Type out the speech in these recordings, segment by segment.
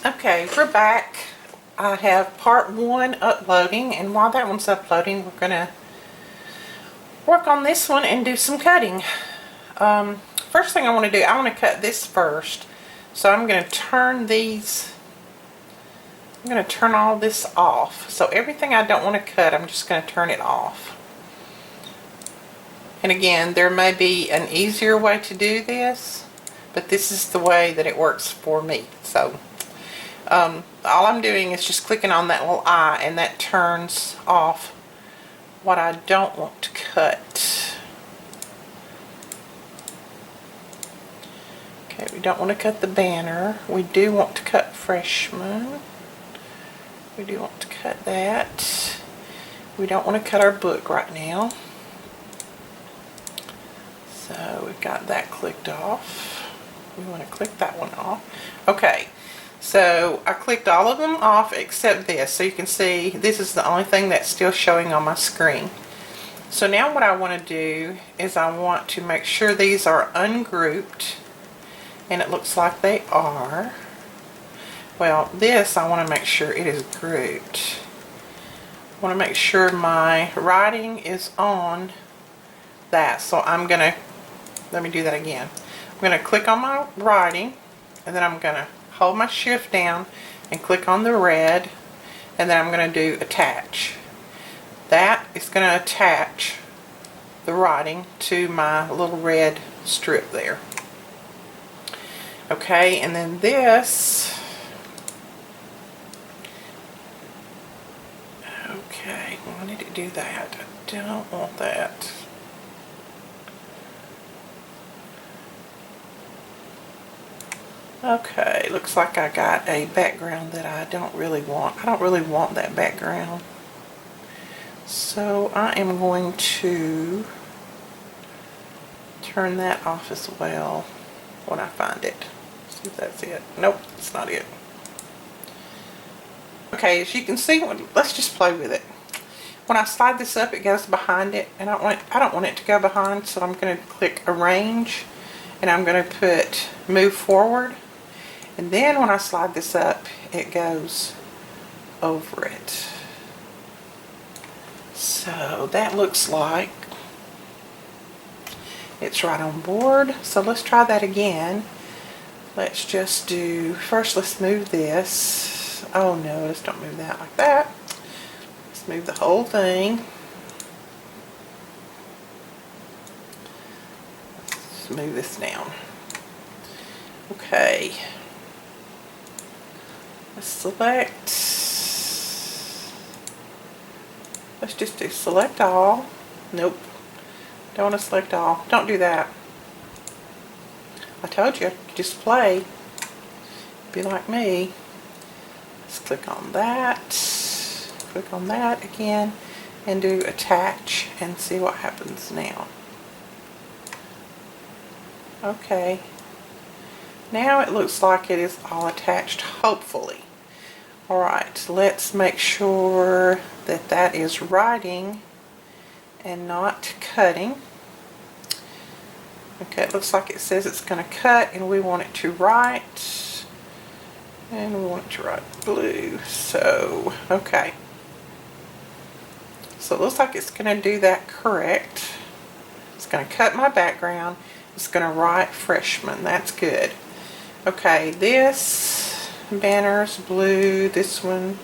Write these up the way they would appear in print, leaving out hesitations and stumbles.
Okay, we're back. I have part 1 uploading, and while that one's uploading, we're gonna work on this one and do some cutting. First thing I want to do, I want to cut this first. So I'm going to turn these, I'm going to turn all this off. So everything I don't want to cut, I'm just going to turn it off. And again, there may be an easier way to do this, but this is the way that it works for me. So all I'm doing is just clicking on that little eye, and that turns off what I don't want to cut. Okay, we don't want to cut the banner. We do want to cut Freshman. We do want to cut that. We don't want to cut our book right now. So we've got that clicked off. We want to click that one off. Okay, so I clicked all of them off except this. So you can see this is the only thing that's still showing on my screen. So now what I want to do is I want to make sure these are ungrouped. And it looks like they are. Well, this I want to make sure it is grouped. I want to make sure my writing is on that. So I'm going to, let me do that again. I'm going to click on my writing, and then I'm going to hold my shift down and click on the red, and then I'm going to do attach. That is going to attach the writing to my little red strip there. Okay, and then this, okay, why did it do that? I don't want that. Okay, looks like I got a background that I don't really want. I don't really want that background. So I am going to turn that off as well when I find it. See if that's it. Nope, it's not it. Okay, as you can see, let's just play with it. When I slide this up, it goes behind it, and I don't want it to go behind, so I'm going to click Arrange, and I'm going to put Move Forward, and then when I slide this up, it goes over it. So that looks like it's right on board. So let's try that again. Let's just do, first let's move this. Oh no, let's don't move that like that. Let's move the whole thing. Let's move this down. Okay. Let's select. Let's just do select all. Nope. Don't want to select all. Don't do that. I told you, just play. Be like me. Let's click on that. Click on that again and do attach and see what happens now. Okay. Now it looks like it is all attached, hopefully. Alright, let's make sure that that is writing and not cutting. Okay, it looks like it says it's going to cut, and we want it to write, and we want it to write blue. So, okay. So it looks like it's going to do that correct. It's going to cut my background. It's going to write Freshman. That's good. Okay, this banner's blue. This one.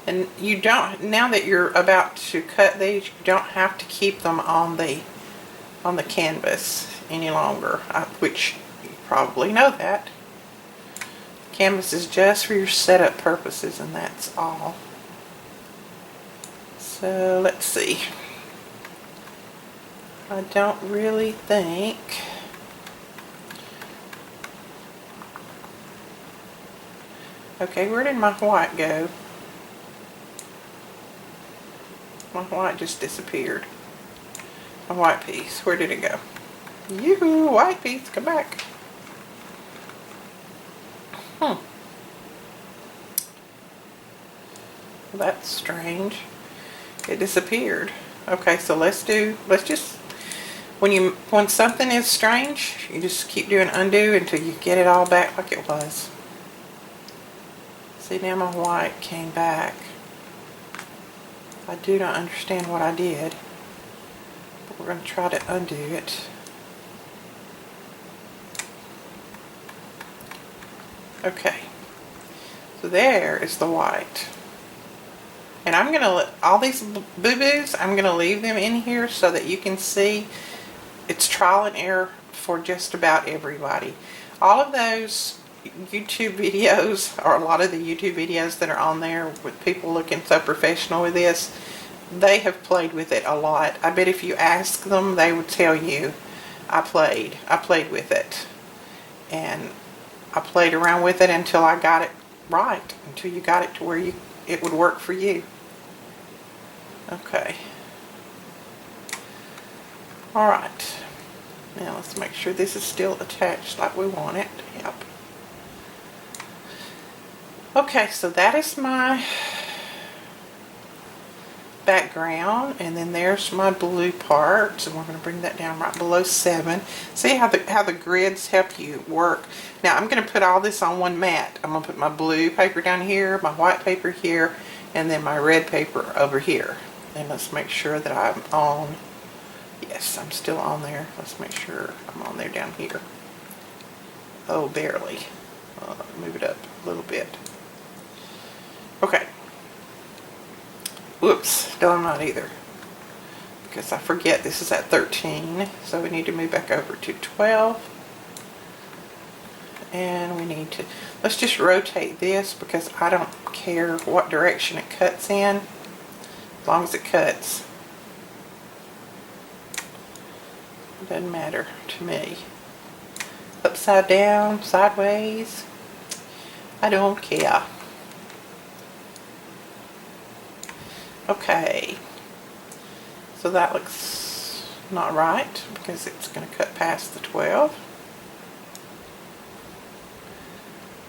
And you don't, now that you're about to cut these, you don't have to keep them on the canvas any longer, which you probably know that. Canvas is just for your setup purposes, and that's all. So let's see. I don't really think okay, where did my white go? My white just disappeared. My white piece, where did it go? Yoo-hoo, white piece, come back. Well, that's strange. It disappeared. Okay, so let's just, when something is strange, you just keep doing undo until you get it all back like it was. See, now my white came back. I do not understand what I did, but we're going to try to undo it. Okay, so there is the white. And I'm going to, all these boo-boos, I'm going to leave them in here so that you can see it's trial and error for just about everybody. All of those YouTube videos, or a lot of the YouTube videos that are on there with people looking so professional with this, they have played with it a lot. I bet if you ask them, they would tell you, I played with it. And I played around with it until I got it right, until you got it to where it would work for you. Okay. Alright. Now let's make sure this is still attached like we want it. Yep. Okay, so that is my background, and then there's my blue part, and we're going to bring that down right below 7. See how the grids help you work. Now I'm going to put all this on one mat. I'm going to put my blue paper down here, my white paper here, and then my red paper over here. And let's make sure that I'm on. Yes, I'm still on there. Let's make sure I'm on there down here. Oh, barely. Move it up a little bit. Okay. Whoops, no, I'm not either. Because I forget this is at 13, so we need to move back over to 12. And we need to, let's just rotate this because I don't care what direction it cuts in, as long as it cuts. It doesn't matter to me. Upside down, sideways, I don't care. Okay, so that looks not right because it's going to cut past the 12.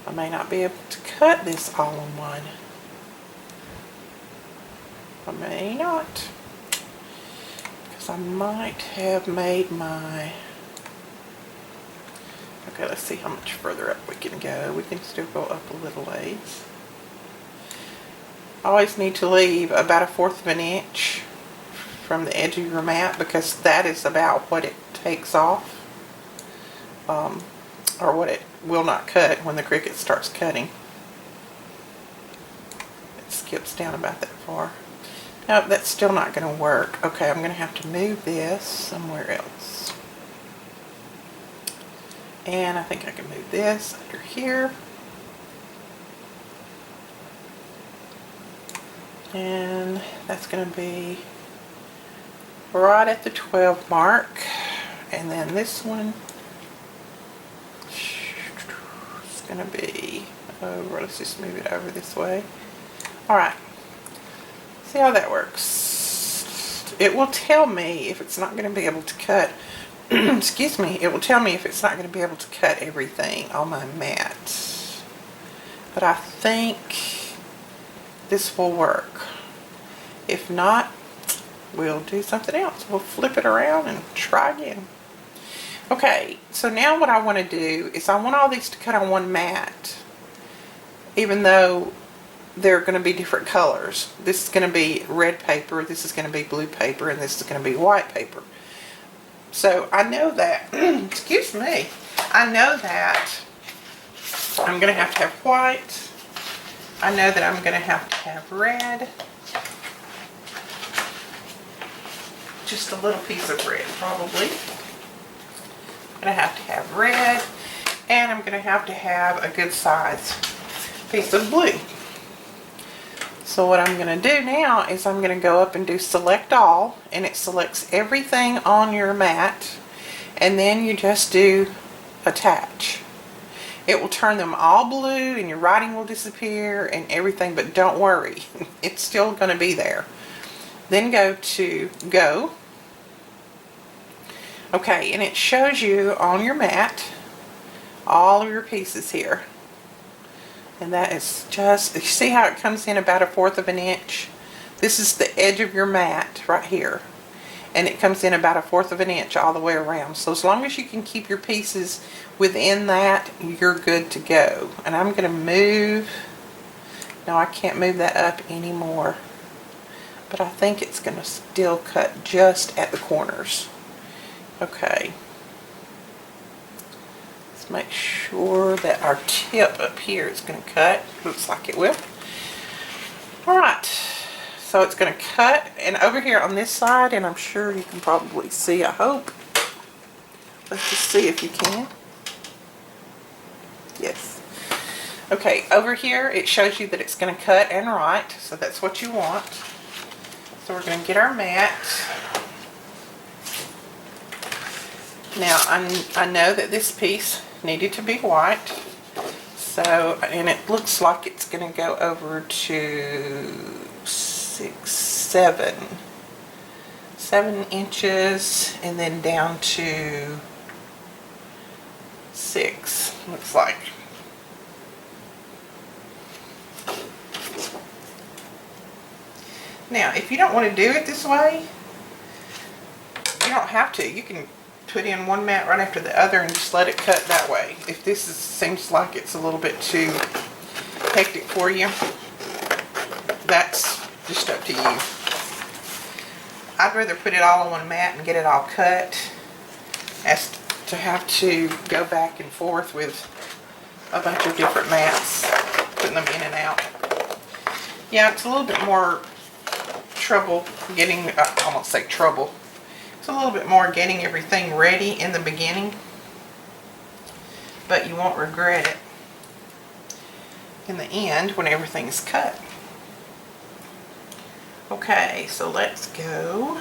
I may not be able to cut this all in one. I may not, because I might have made my... Okay, let's see how much further up we can go. We can still go up a little ways. Always need to leave about 1/4 of an inch from the edge of your mat, because that is about what it takes off, or what it will not cut when the Cricut starts cutting. It skips down about that far. Nope, that's still not going to work. Okay, I'm going to have to move this somewhere else. And I think I can move this under here. And that's going to be right at the 12 mark. And then this one is going to be over. Let's just move it over this way. Alright. See how that works. It will tell me if it's not going to be able to cut. Excuse me. It will tell me if it's not going to be able to cut everything on my mat. But I think this will work. If not, we'll do something else. We'll flip it around and try again. Okay, so now what I want to do is I want all these to cut on one mat, even though they're going to be different colors. This is going to be red paper, this is going to be blue paper, and this is going to be white paper. So I know that, excuse me, I know that I'm going to have white. I know that I'm going to have red. Just a little piece of red, probably. I'm going to have red. And I'm going to have a good size piece of blue. So what I'm going to do now is I'm going to go up and do select all. And it selects everything on your mat. And then you just do attach. It will turn them all blue and your writing will disappear and everything, but don't worry. It's still going to be there. Then go to Go. Okay, and it shows you on your mat all of your pieces here. And that is just, you see how it comes in about 1/4 of an inch? This is the edge of your mat right here. and it comes in about 1/4 of an inch all the way around. So as long as you can keep your pieces within that, you're good to go. And I'm going to move, no, I can't move that up anymore, but I think it's going to still cut just at the corners. Okay. Let's make sure that our tip up here is going to cut. Looks like it will. Alright, so it's going to cut, and over here on this side, and I'm sure you can probably see, I hope. Let's just see if you can. Yes. Okay, over here it shows you that it's going to cut and write, so that's what you want. So we're going to get our mat. Now I know that this piece needed to be white. So, and it looks like it's going to go over to 7 inches, and then down to 6, looks like. Now, if you don't want to do it this way, you don't have to. You can put in one mat right after the other and just let it cut that way. If this seems like it's a little bit too hectic for you, that's just up to you. I'd rather put it all on one mat and get it all cut as to have to go back and forth with a bunch of different mats, putting them in and out. Yeah, it's a little bit more trouble getting, I almost say trouble. It's a little bit more getting everything ready in the beginning, but you won't regret it in the end when everything's cut. Okay, so let's go.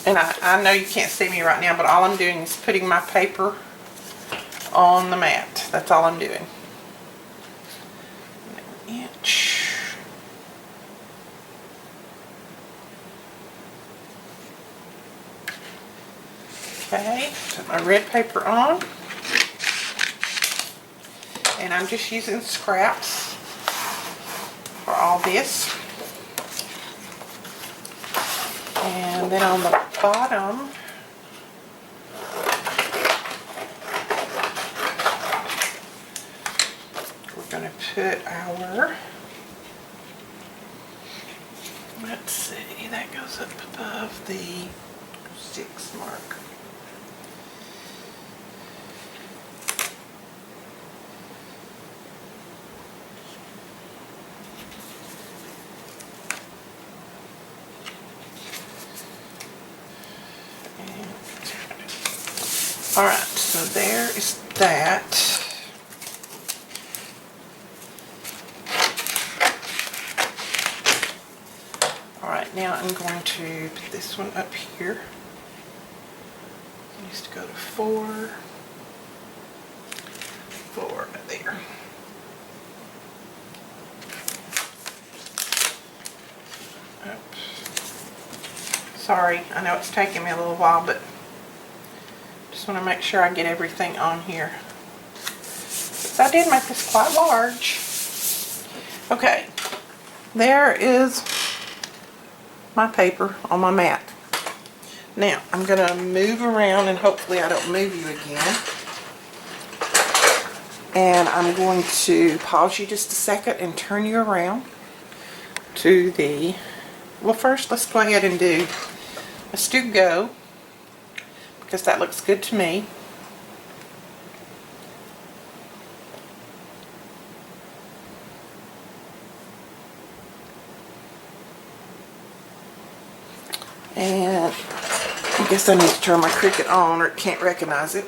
And I know you can't see me right now, but all I'm doing is putting my paper on the mat. That's all I'm doing. An inch. Okay, put my red paper on, and I'm just using scraps for all this. And then on the bottom, we're going to put our, let's see, that goes up above the 6 mark. Alright, so there is that. Alright, now I'm going to put this one up here. It needs to go to 4. 4 right there. Oops. Sorry, I know it's taking me a little while, but just want to make sure I get everything on here. So I did make this quite large. Okay, there is my paper on my mat. Now I'm going to move around, and hopefully I don't move you again. And I'm going to pause you just a second and turn you around to the, well, first let's go ahead and let's do go, because that looks good to me. And I guess I need to turn my Cricut on or it can't recognize it.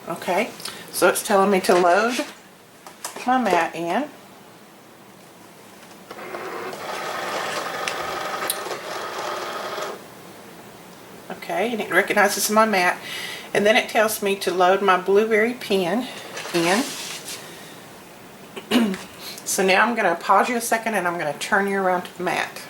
Okay, so it's telling me to load my mat in. Okay, and it recognizes my mat. And then it tells me to load my blueberry pen in. So now I'm going to pause you a second and I'm going to turn you around to the mat.